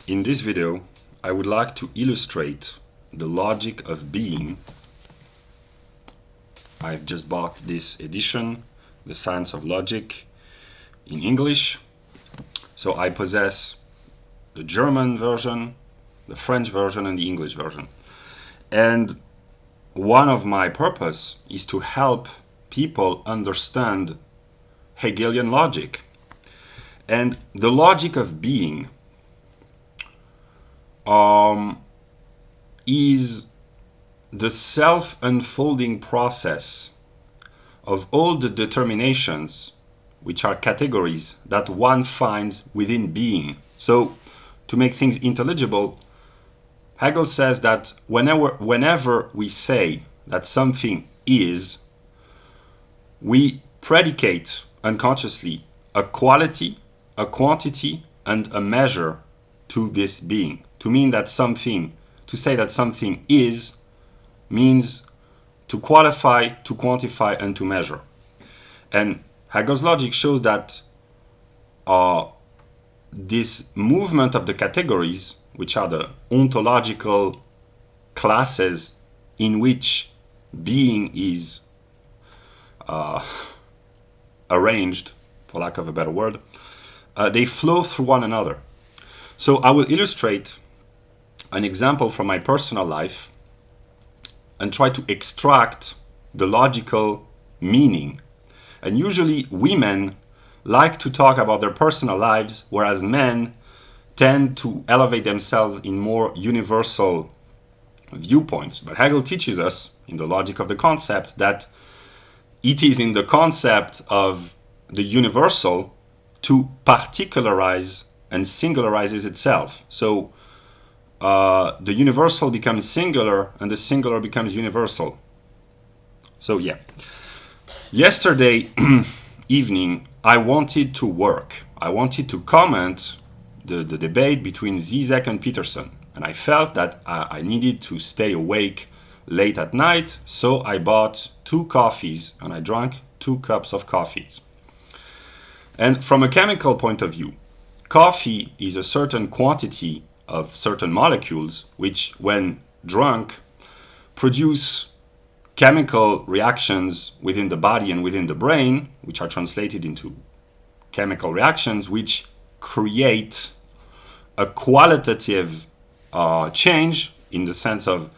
In this video, I would like to illustrate the logic of being. I've just bought this edition, The Science of Logic, in English. So I possess the German version, the French version, and the English version. And one of my purpose is to help people understand Hegelian logic. And the logic of being is the self-unfolding process of all the determinations, which are categories that one finds within being. So, to make things intelligible, Hegel says that whenever we say that something is, we predicate unconsciously a quality, a quantity, and a measure to this being. To say that something is, means to qualify, to quantify, and to measure. And Hegel's logic shows that this movement of the categories, which are the ontological classes in which being is arranged, for lack of a better word, they flow through one another. So I will illustrate an example from my personal life and try to extract the logical meaning. And usually women like to talk about their personal lives, whereas men tend to elevate themselves in more universal viewpoints. But Hegel teaches us, in the logic of the concept, that it is in the concept of the universal to particularize and singularizes itself. So the universal becomes singular and the singular becomes universal. So yeah. Yesterday evening, I wanted to work. I wanted to comment the debate between Zizek and Peterson. And I felt that I needed to stay awake late at night. So I bought 2 coffees and I drank 2 cups of coffees. And from a chemical point of view, coffee is a certain quantity of certain molecules which, when drunk, produce chemical reactions within the body and within the brain, which are translated into chemical reactions which create a qualitative change in the sense of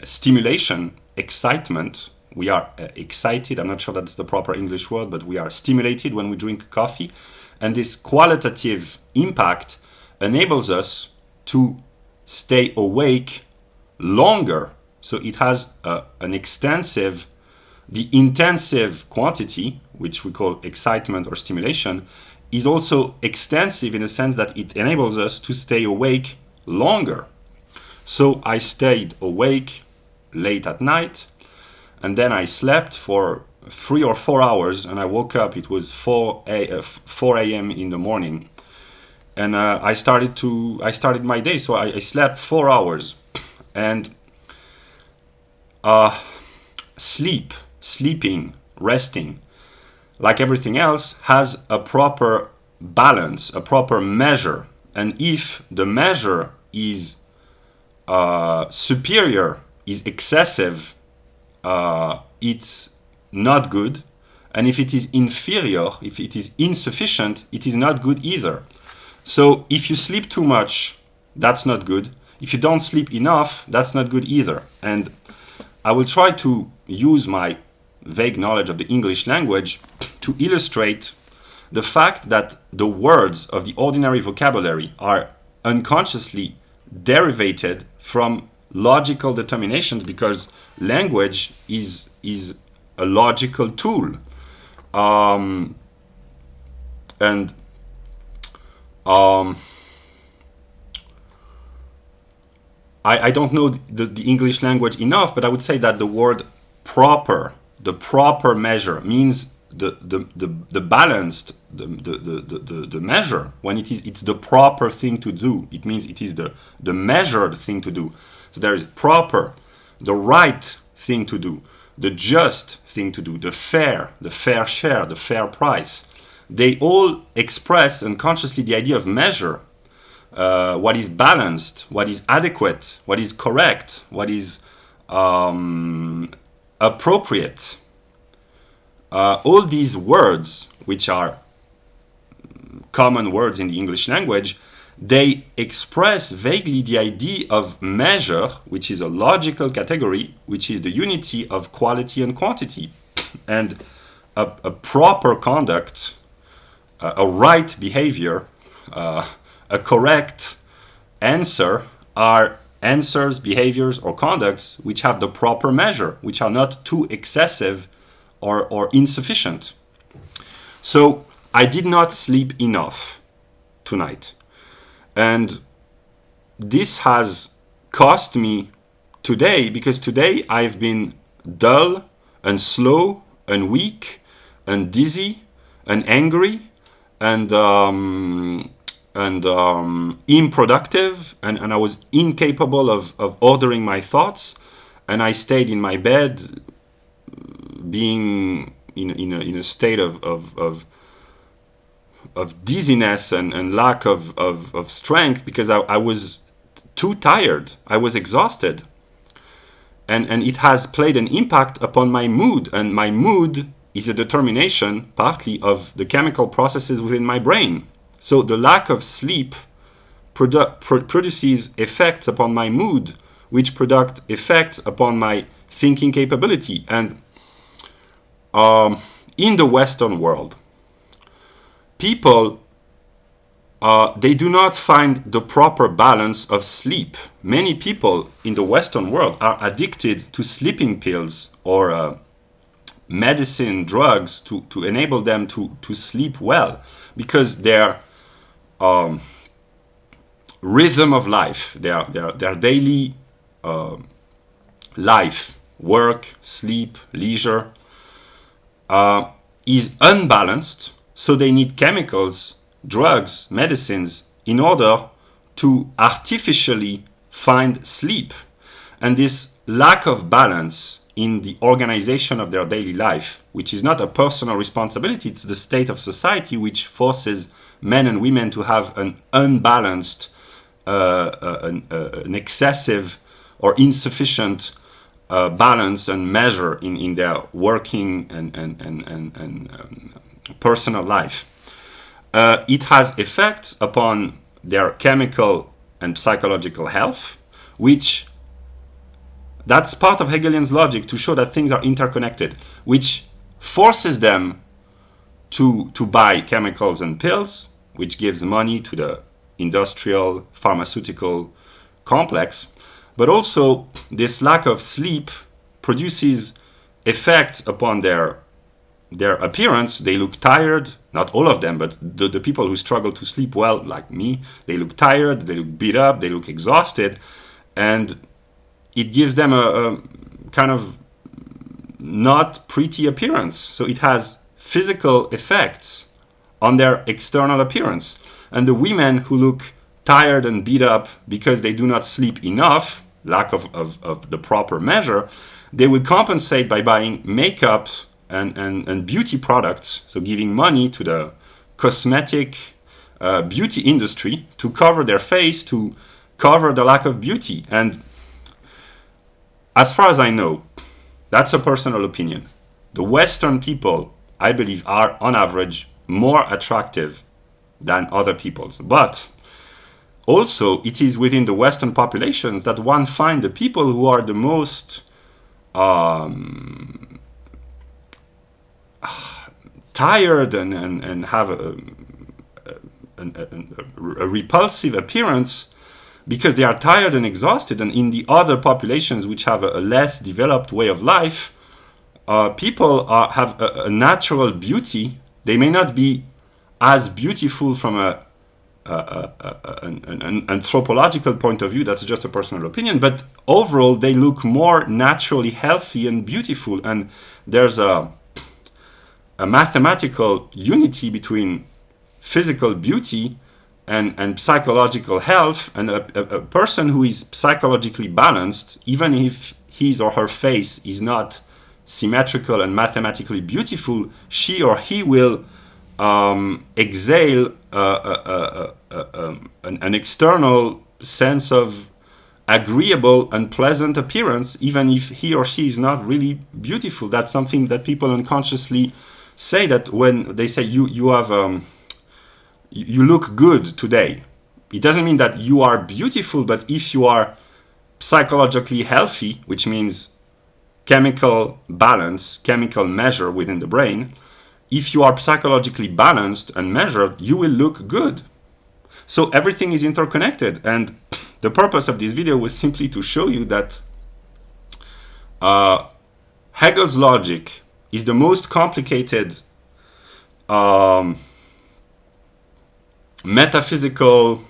stimulation, excitement. We are excited, I'm not sure that's the proper English word, but we are stimulated when we drink coffee. And this qualitative impact enables us to stay awake longer. So it has an extensive, the intensive quantity, which we call excitement or stimulation, is also extensive in the sense that it enables us to stay awake longer. So I stayed awake late at night, and then I slept for 3 or 4 hours, and I woke up. It was 4 a.m. in the morning, and I started my day. So I slept 4 hours, and sleeping, resting, like everything else, has a proper balance, a proper measure. And if the measure is superior, is excessive, it's not good. And if it is inferior, if it is insufficient, it is not good either. So if you sleep too much, that's not good. If you don't sleep enough, that's not good either. And I will try to use my vague knowledge of the English language to illustrate the fact that the words of the ordinary vocabulary are unconsciously derivated from logical determinations, because language is a logical tool. I don't know the English language enough, but I would say that the word proper, the proper measure, means the balanced, the measure. When it's the proper thing to do, it means it is the measured thing to do. So there is proper, the right thing to do, the just thing to do, the fair share, the fair price, they all express unconsciously the idea of measure, what is balanced, what is adequate, what is correct, what is appropriate. All these words, which are common words in the English language, they express vaguely the idea of measure, which is a logical category, which is the unity of quality and quantity. And a proper conduct, a right behavior, a correct answer are answers, behaviors, or conducts which have the proper measure, which are not too excessive or insufficient. So I did not sleep enough tonight. And this has cost me today, because today I've been dull and slow and weak and dizzy and angry and unproductive, and I was incapable of ordering my thoughts, and I stayed in my bed being in a state of dizziness and lack of strength, because I was too tired. I was exhausted. And it has played an impact upon my mood. And my mood is a determination, partly, of the chemical processes within my brain. So the lack of sleep produces effects upon my mood, which produce effects upon my thinking capability. And in the Western world, people, they do not find the proper balance of sleep. Many people in the Western world are addicted to sleeping pills or medicine, drugs to enable them to sleep well, because their rhythm of life, their daily life, work, sleep, leisure, is unbalanced. So they need chemicals, drugs, medicines in order to artificially find sleep. And this lack of balance in the organization of their daily life, which is not a personal responsibility, it's the state of society which forces men and women to have an unbalanced, an excessive or insufficient balance and measure in their working and personal life. It has effects upon their chemical and psychological health, which that's part of Hegelian's logic to show that things are interconnected, which forces them to buy chemicals and pills, which gives money to the industrial pharmaceutical complex. But also this lack of sleep produces effects upon their appearance. They look tired, not all of them, but the people who struggle to sleep well, like me, they look tired, they look beat up, they look exhausted, and it gives them a kind of not pretty appearance. So it has physical effects on their external appearance. And the women who look tired and beat up because they do not sleep enough, lack of the proper measure, they will compensate by buying makeup and beauty products, so giving money to the cosmetic beauty industry to cover their face, to cover the lack of beauty. And as far as I know, that's a personal opinion, the Western people, I believe, are on average more attractive than other peoples. But also it is within the Western populations that one finds the people who are the most tired and have a repulsive appearance, because they are tired and exhausted. And in the other populations which have a less developed way of life, people have a natural beauty. They may not be as beautiful from an anthropological point of view, that's just a personal opinion, but overall they look more naturally healthy and beautiful. And there's a mathematical unity between physical beauty and psychological health. And a person who is psychologically balanced, even if his or her face is not symmetrical and mathematically beautiful, she or he will exhale an external sense of agreeable and pleasant appearance, even if he or she is not really beautiful. That's something that people unconsciously say, that when they say you have you look good today, it doesn't mean that you are beautiful, but if you are psychologically healthy, which means chemical balance, chemical measure within the brain, if you are psychologically balanced and measured, you will look good. So everything is interconnected, and the purpose of this video was simply to show you that Hegel's logic is the most complicated metaphysical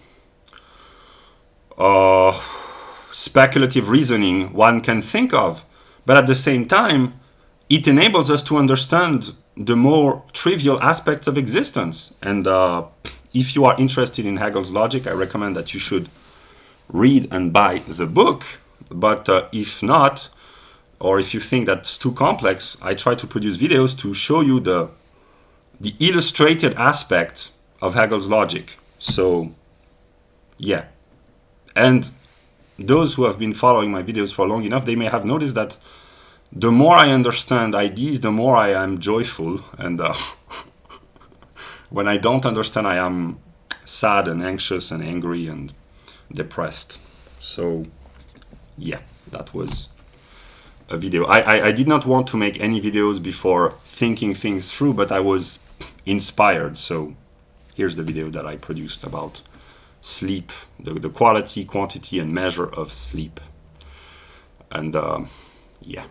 speculative reasoning one can think of, but at the same time it enables us to understand the more trivial aspects of existence. And if you are interested in Hegel's logic, I recommend that you should read and buy the book. But if not, or if you think that's too complex, I try to produce videos to show you the illustrated aspect of Hegel's logic. So yeah, and those who have been following my videos for long enough, they may have noticed that the more I understand ideas, the more I am joyful, and when I don't understand, I am sad and anxious and angry and depressed. So yeah, that was a video. I did not want to make any videos before thinking things through, but I was inspired. So here's the video that I produced about sleep, the quality, quantity, and measure of sleep. And yeah.